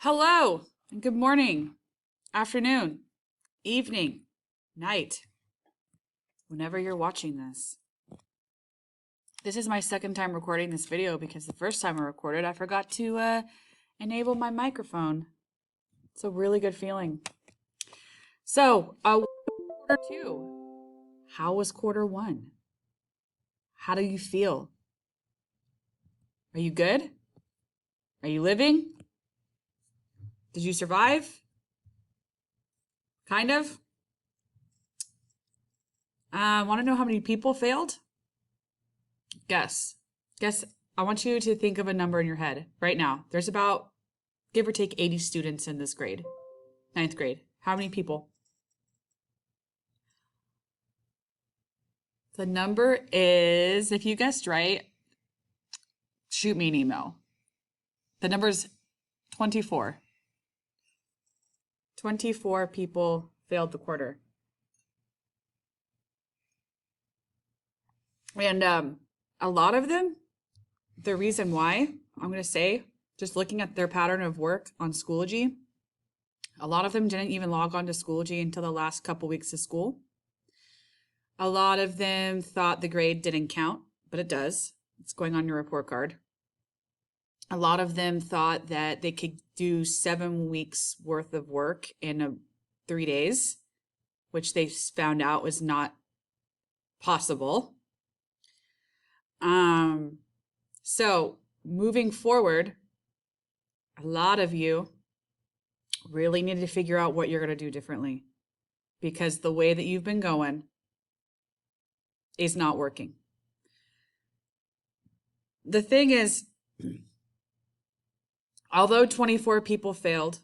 Hello, and good morning, afternoon, evening, night, whenever you're watching this. This is my second time recording this video because the first time I recorded, I forgot to enable my microphone. It's a really good feeling. So, quarter two. How was quarter one? How do you feel? Are you good? Are you living? Did you survive? Kind of. Want to know how many people failed? Guess. Guess. I want you to think of a number in your head right now. There's about, give or take, 80 students in this grade, ninth grade. How many people? The number is, if you guessed right, shoot me an email. The number is 24. 24 people failed the quarter. And a lot of them, the reason why, I'm going to say, just looking at their pattern of work on Schoology, a lot of them didn't even log on to Schoology until the last couple weeks of school. A lot of them thought the grade didn't count, but it does. It's going on your report card. A lot of them thought that they could do 7 weeks worth of work in 3 days, which they found out was not possible. So moving forward, a lot of you really need to figure out what you're going to do differently, because the way that you've been going is not working. The thing is, although 24 people failed,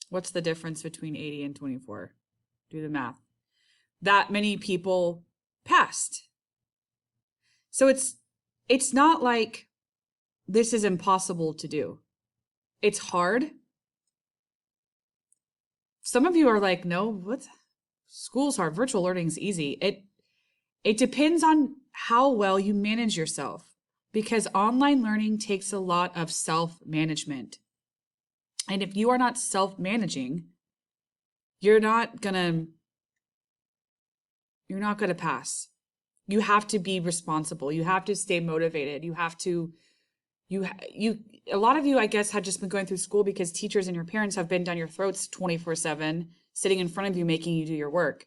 what's the difference between 80 and 24? Do the math. That many people passed. So it's not like this is impossible to do. It's hard. Some of you are like, no, what? School's hard. Virtual learning's easy. It depends on how well you manage yourself, because online learning takes a lot of self-management. And if you are not self-managing, you're not gonna pass. You have to be responsible. You have to stay motivated. You have to, a lot of you, I guess, have just been going through school because teachers and your parents have been down your throats 24/7, sitting in front of you, making you do your work.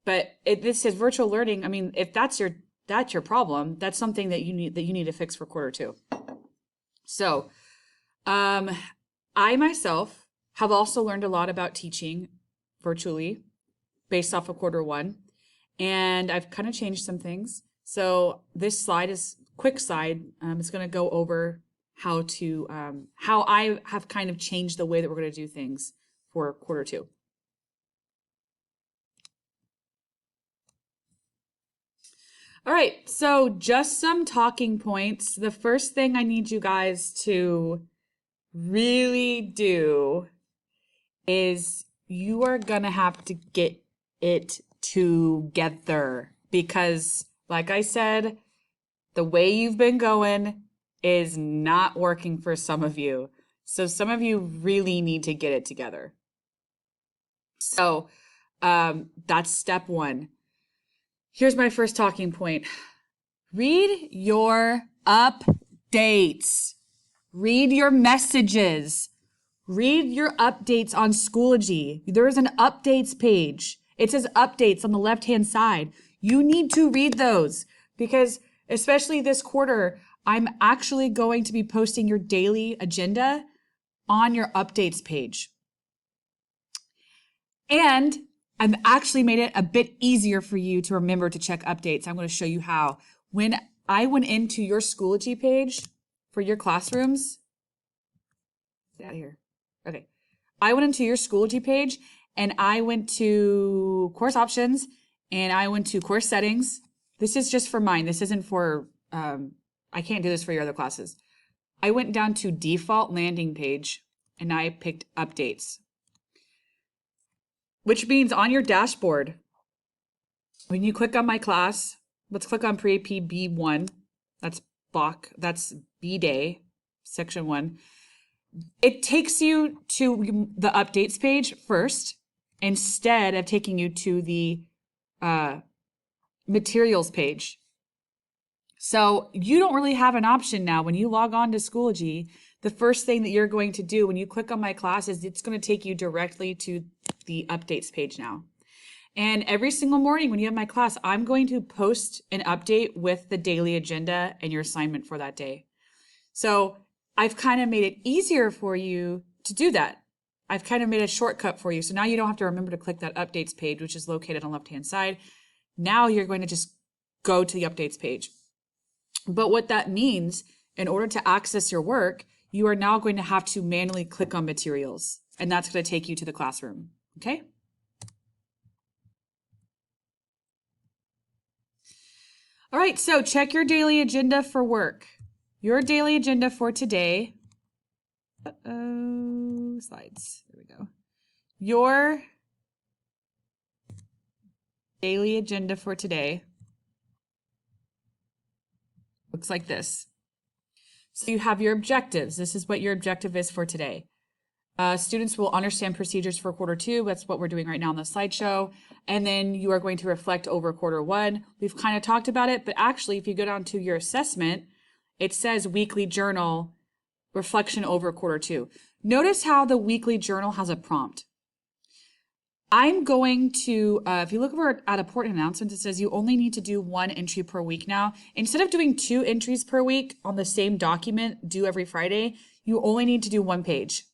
But this is virtual learning. I mean, if that's your problem, that's something that you need to fix for quarter two. So, I myself have also learned a lot about teaching virtually based off of quarter one. And I've kind of changed some things. So this slide is quick slide. It's going to go over how I have kind of changed the way that we're going to do things for quarter two. All right, so just some talking points. The first thing I need you guys to really do is you are gonna have to get it together, because like I said, the way you've been going is not working for some of you. So some of you really need to get it together. So that's step one. Here's my first talking point. Read your updates. Read your messages. Read your updates on Schoology. There is an updates page. It says updates on the left-hand side. You need to read those, because especially this quarter, I'm actually going to be posting your daily agenda on your updates page. And I've actually made it a bit easier for you to remember to check updates. I'm going to show you how. When I went into your Schoology page for your classrooms, get out of here. Okay. I went into your Schoology page and I went to course options and I went to course settings. This is just for mine. This isn't for, I can't do this for your other classes. I went down to default landing page and I picked updates, which means on your dashboard, when you click on my class, let's click on Pre-AP B1. That's B-Day, section 1. it takes you to the updates page first instead of taking you to the materials page. So you don't really have an option now. When you log on to Schoology, the first thing that you're going to do when you click on my class is it's going to take you directly to the updates page now. And every single morning when you have my class, I'm going to post an update with the daily agenda and your assignment for that day. So I've kind of made it easier for you to do that. I've kind of made a shortcut for you. So now you don't have to remember to click that updates page, which is located on the left-hand side. Now you're going to just go to the updates page. But what that means, in order to access your work, you are now going to have to manually click on materials, and that's going to take you to the classroom, okay? All right, so check your daily agenda for work. Your daily agenda for today, slides, there we go. Your daily agenda for today looks like this. So you have your objectives. This is what your objective is for today. Students will understand procedures for quarter two. That's what we're doing right now on the slideshow. And then you are going to reflect over quarter one. We've kind of talked about it, but actually if you go down to your assessment, it says weekly journal, reflection over quarter two. Notice how the weekly journal has a prompt. I'm going to, if you look over at important announcements, it says you only need to do 1 entry per week now. Instead of doing 2 entries per week on the same document due every Friday, you only need to do 1 page.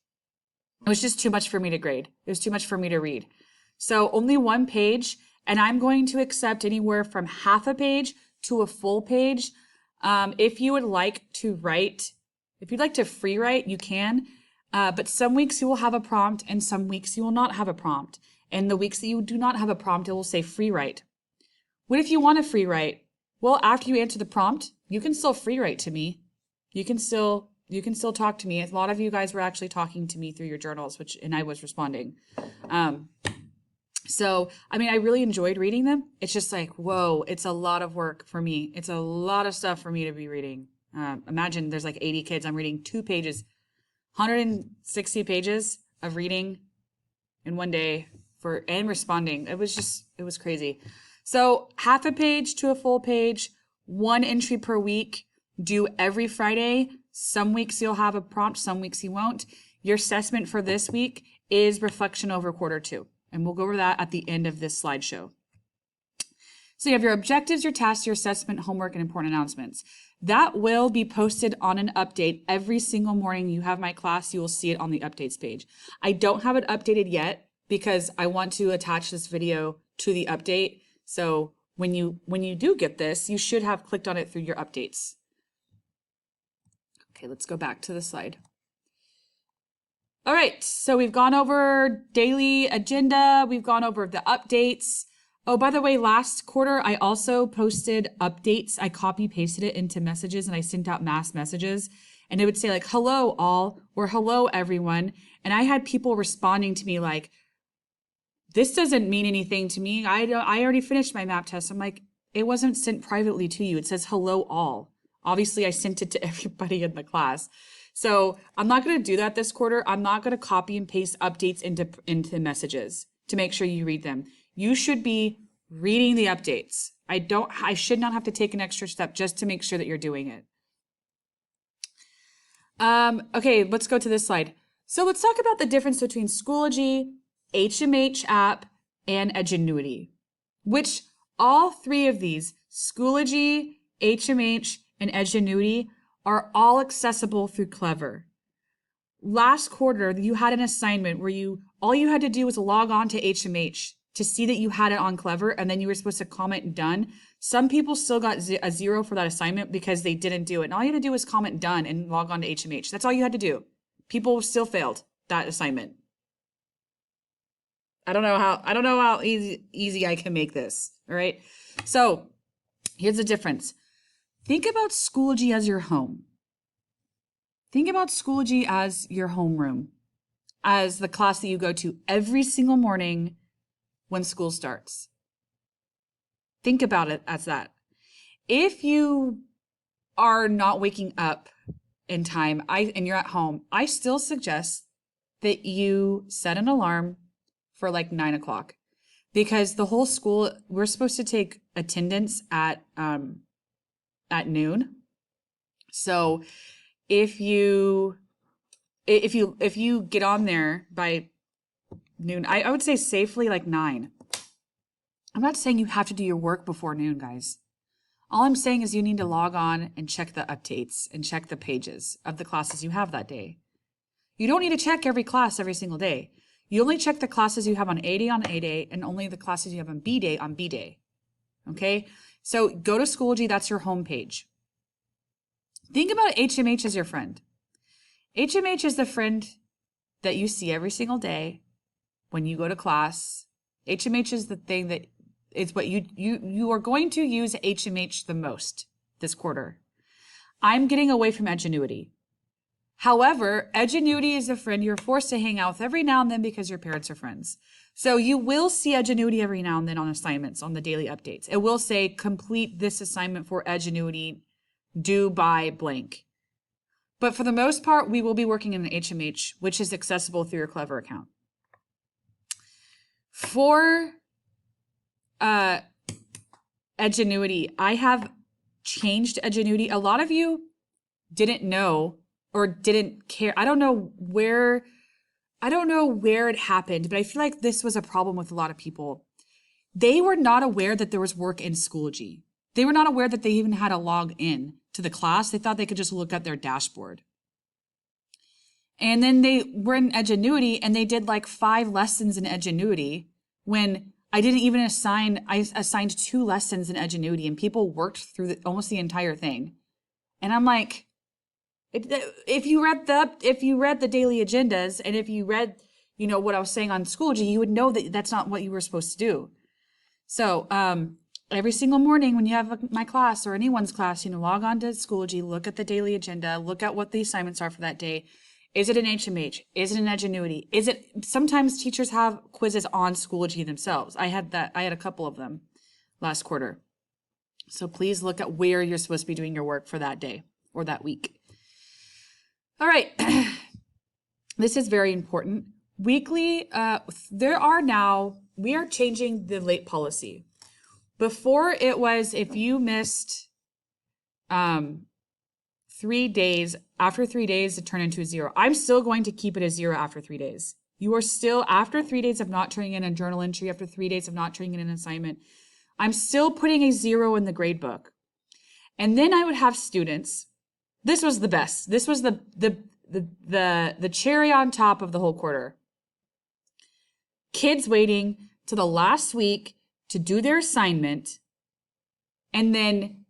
It was just too much for me to grade. It was too much for me to read. So only 1 page, and I'm going to accept anywhere from half a page to a full page. If you would like to write, if you'd like to free write, you can. But some weeks you will have a prompt and some weeks you will not have a prompt. And the weeks that you do not have a prompt, it will say free write. What if you want to free write? Well, after you answer the prompt, you can still free write to me. You can still talk to me. A lot of you guys were actually talking to me through your journals, and I was responding. So, I mean, I really enjoyed reading them. It's just like, whoa, it's a lot of work for me. It's a lot of stuff for me to be reading. Imagine there's like 80 kids. I'm reading 2 pages, 160 pages of reading in one day and responding. It was crazy. So half a page to a full page, 1 entry per week, due every Friday. Some weeks you'll have a prompt, some weeks you won't. Your assessment for this week is reflection over quarter two. And we'll go over that at the end of this slideshow. So you have your objectives, your tasks, your assessment, homework, and important announcements. That will be posted on an update every single morning you have my class. You will see it on the updates page. I don't have it updated yet because I want to attach this video to the update. So when you do get this, you should have clicked on it through your updates. Okay, let's go back to the slide. All right, so we've gone over daily agenda. We've gone over the updates. Oh, by the way, last quarter, I also posted updates. I copy pasted it into messages and I sent out mass messages and it would say like, hello all, or hello everyone. And I had people responding to me like, this doesn't mean anything to me. I already finished my map test. I'm like, it wasn't sent privately to you. It says hello all. Obviously I sent it to everybody in the class. So I'm not going to do that this quarter. I'm not going to copy and paste updates into messages to make sure you read them. You should be reading the updates. I should not have to take an extra step just to make sure that you're doing it. Okay, let's go to this slide. So let's talk about the difference between Schoology, HMH app, and Edgenuity, which all 3 of these, Schoology, HMH, and Edgenuity, are all accessible through Clever. Last quarter, you had an assignment where all you had to do was log on to HMH to see that you had it on Clever, and then you were supposed to comment done. Some people still got a 0 for that assignment because they didn't do it. And all you had to do was comment done and log on to HMH. That's all you had to do. People still failed that assignment. I don't know how easy I can make this. All right. So here's the difference. Think about Schoology as your home. Think about Schoology as your homeroom, as the class that you go to every single morning when school starts. Think about it as that. If you are not waking up in time, and you're at home, I still suggest that you set an alarm for like 9 o'clock, because the whole school, we're supposed to take attendance at noon. So if you get on there by noon, I would say safely like 9. I'm not saying you have to do your work before noon, guys. All I'm saying is you need to log on and check the updates and check the pages of the classes you have that day. You don't need to check every class every single day. You only check the classes you have on A day on A day, and only the classes you have on B day. Okay? So go to Schoology, that's your homepage. Think about HMH as your friend. HMH is the friend that you see every single day when you go to class. HMH is the thing that is what you are going to use HMH the most this quarter. I'm getting away from Edgenuity. However, Edgenuity is a friend you're forced to hang out with every now and then because your parents are friends. So you will see Edgenuity every now and then on assignments, on the daily updates. It will say, complete this assignment for Edgenuity, due by blank. But for the most part, we will be working in an HMH, which is accessible through your Clever account. For Edgenuity, I have changed Edgenuity. A lot of you didn't know or didn't care. I don't know where it happened, but I feel like this was a problem with a lot of people. They were not aware that there was work in Schoology. They were not aware that they even had to log in to the class. They thought they could just look at their dashboard. And then they were in Edgenuity and they did like 5 lessons in Edgenuity when I didn't even I assigned 2 lessons in Edgenuity, and people worked through almost the entire thing. And I'm like, if you read the daily agendas, and if you read, what I was saying on Schoology, you would know that that's not what you were supposed to do. So every single morning when you have my class or anyone's class, log on to Schoology, look at the daily agenda, look at what the assignments are for that day. Is it an HMH? Is it an Edgenuity? Sometimes teachers have quizzes on Schoology themselves. I had a couple of them last quarter. So please look at where you're supposed to be doing your work for that day or that week. All right. This is very important. Weekly, we are changing the late policy. Before it was, if you missed 3 days, after 3 days it turned into a 0. I'm still going to keep it a 0 after 3 days. You are still, after 3 days of not turning in a journal entry, after 3 days of not turning in an assignment, I'm still putting a 0 in the grade book. And then I would have students. This was the best. This was the cherry on top of the whole quarter. Kids waiting to the last week to do their assignment, and then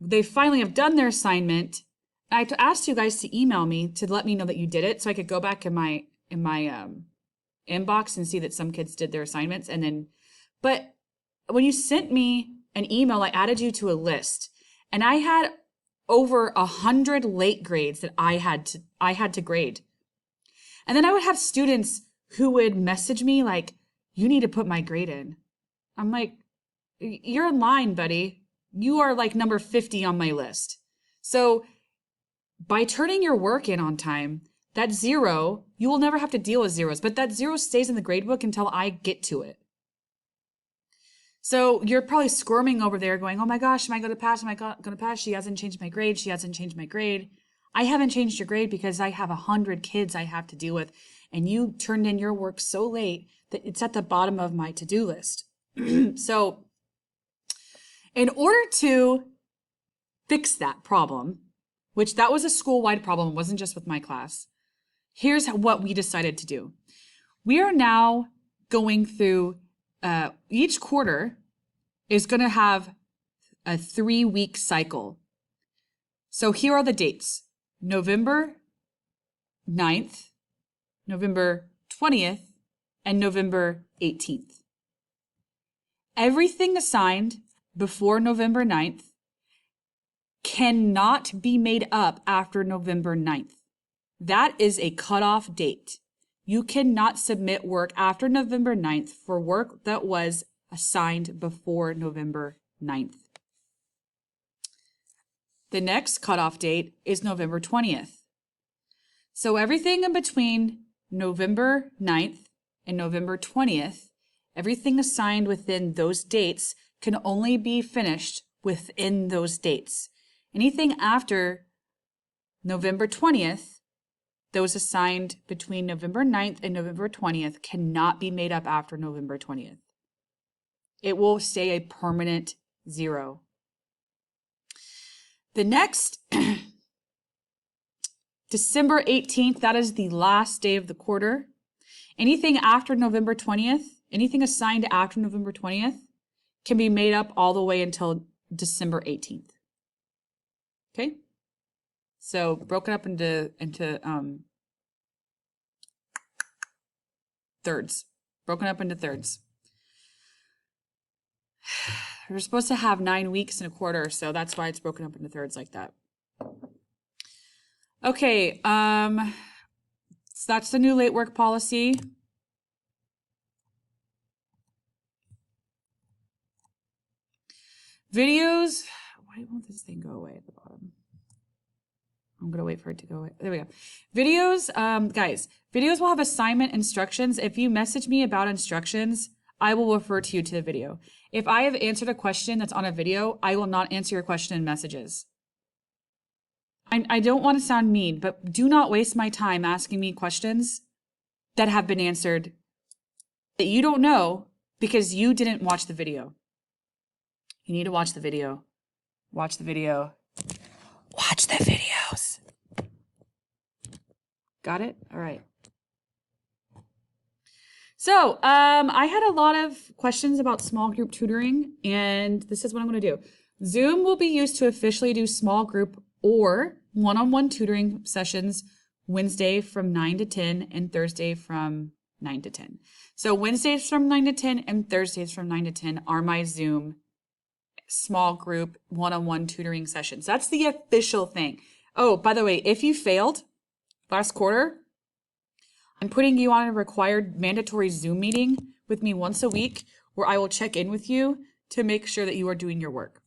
they finally have done their assignment. I asked you guys to email me to let me know that you did it, so I could go back in my inbox and see that some kids did their assignments. But when you sent me an email, I added you to a list, and I had over 100 late grades that I had to grade. And then I would have students who would message me like, you need to put my grade in. I'm like, you're in line, buddy. You are like number 50 on my list. So by turning your work in on time, that 0, you will never have to deal with zeros, but that 0 stays in the grade book until I get to it. So you're probably squirming over there going, oh my gosh, am I going to pass? Am I going to pass? She hasn't changed my grade. She hasn't changed my grade. I haven't changed your grade because I have 100 kids I have to deal with. And you turned in your work so late that it's at the bottom of my to-do list. So in order to fix that problem, which that was a school-wide problem, it wasn't just with my class, here's what we decided to do. We are now going through each quarter is going to have a 3-week cycle. So here are the dates: November 9th, November 20th, and November 18th. Everything assigned before November 9th cannot be made up after November 9th. That is a cutoff date. You cannot submit work after November 9th for work that was assigned before November 9th. The next cutoff date is November 20th. So everything in between November 9th and November 20th, everything assigned within those dates can only be finished within those dates. Anything after November 20th, those assigned between November 9th and November 20th cannot be made up after November 20th. It will stay a permanent 0. The next, December 18th, that is the last day of the quarter. Anything after November 20th, anything assigned after November 20th can be made up all the way until December 18th. Okay? So broken up into thirds. Broken up into thirds. We're supposed to have 9 weeks in a quarter, so that's why it's broken up into thirds like that. Okay, so that's the new late work policy. Videos, why won't this thing go away at the bottom? I'm gonna wait for it to go away. There we go. Videos, guys, videos will have assignment instructions. If you message me about instructions, I will refer to you to the video. If I have answered a question that's on a video, I will not answer your question in messages. I don't want to sound mean, but do not waste my time asking me questions that have been answered that you don't know because you didn't watch the video. You need to watch the video. Watch the video. Watch the videos. Got it? All right. So I had a lot of questions about small group tutoring, and this is what I'm going to do. Zoom will be used to officially do small group or one-on-one tutoring sessions Wednesday from 9 to 10 and Thursday from 9 to 10. So Wednesdays from 9 to 10 and Thursdays from 9 to 10 are my Zoom small group one-on-one tutoring sessions. That's the official thing. Oh, by the way, if you failed last quarter, I'm putting you on a required mandatory Zoom meeting with me once a week where I will check in with you to make sure that you are doing your work.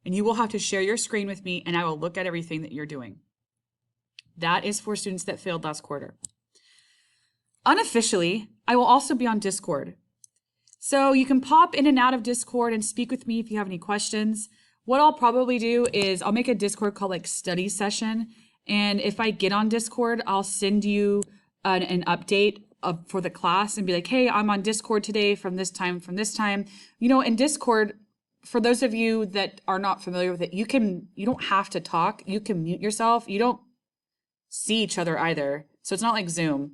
And you will have to share your screen with me and I will look at everything that you're doing. That is for students that failed last quarter. Unofficially, I will also be on Discord. So you can pop in and out of Discord and speak with me if you have any questions. What I'll probably do is I'll make a Discord called like study session. And if I get on Discord, I'll send you an update for the class and be like, hey, I'm on Discord today from this time, You know, in Discord, for those of you that are not familiar with it, you don't have to talk. You can mute yourself. You don't see each other either. So it's not like Zoom.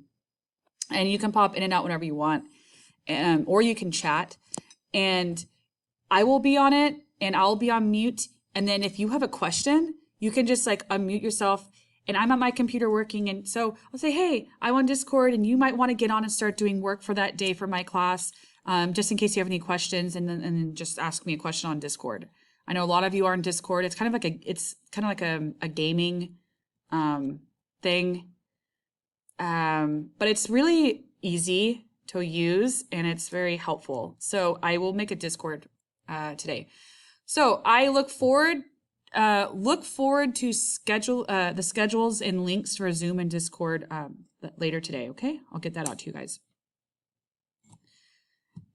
And you can pop in and out whenever you want. Or you can chat. And I will be on it and I'll be on mute. And then if you have a question, you can just like unmute yourself. And I'm at my computer working. And so I'll say, hey, I'm on Discord and you might want to get on and start doing work for that day for my class. Just in case you have any questions, and then just ask me a question on Discord. I know a lot of you are in Discord. It's kind of like a gaming thing, but it's really easy to use and it's very helpful. So I will make a Discord today. So I look forward to schedule the schedules and links for Zoom and Discord later today. Okay, I'll get that out to you guys.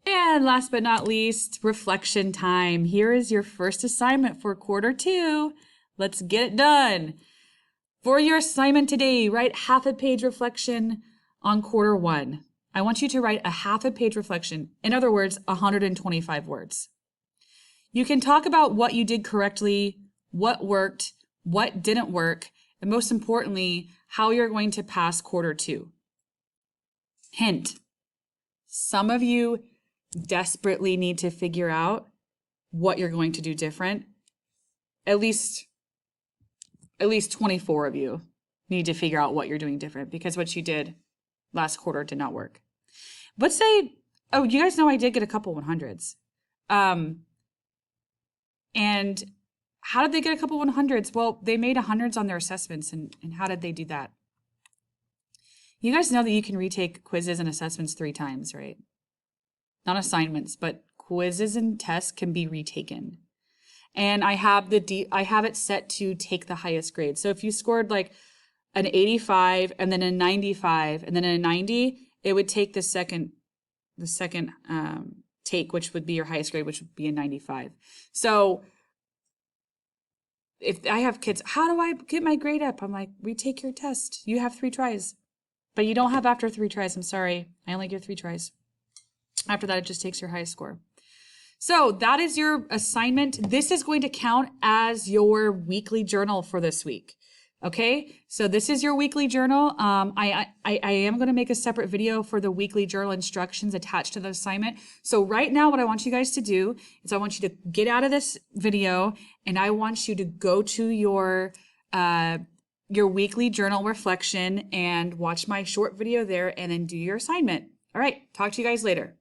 And last but not least, reflection time. Here is your first assignment for quarter 2. Let's get it done. For your assignment today, write half a page reflection on quarter 1. I want you to write a half a page reflection. In other words, 125 words. You can talk about what you did correctly, what worked, what didn't work, and most importantly, how you're going to pass quarter 2. Hint, some of you desperately need to figure out what you're going to do different. At least 24 of you need to figure out what you're doing different because what you did last quarter did not work. Let's say, oh, you guys know I did get a couple 100s. And how did they get a couple 100s? Well, they made 100s on their assessments. And how did they do that? You guys know that you can retake quizzes and assessments 3 times, right? Not assignments, but quizzes and tests can be retaken. and I have it set to take the highest grade. So if you scored like an 85 and then a 95 and then a 90, it would take the second take, which would be your highest grade, which would be a 95. So if I have kids, how do I get my grade up? I'm like, retake your test. You have 3 tries. But you don't have after 3 tries. I'm sorry. I only give 3 tries. After that, it just takes your highest score. So that is your assignment. This is going to count as your weekly journal for this week. Okay, so this is your weekly journal. I am going to make a separate video for the weekly journal instructions attached to the assignment. So right now, what I want you guys to do is I want you to get out of this video and I want you to go to your weekly journal reflection and watch my short video there and then do your assignment. All right, talk to you guys later.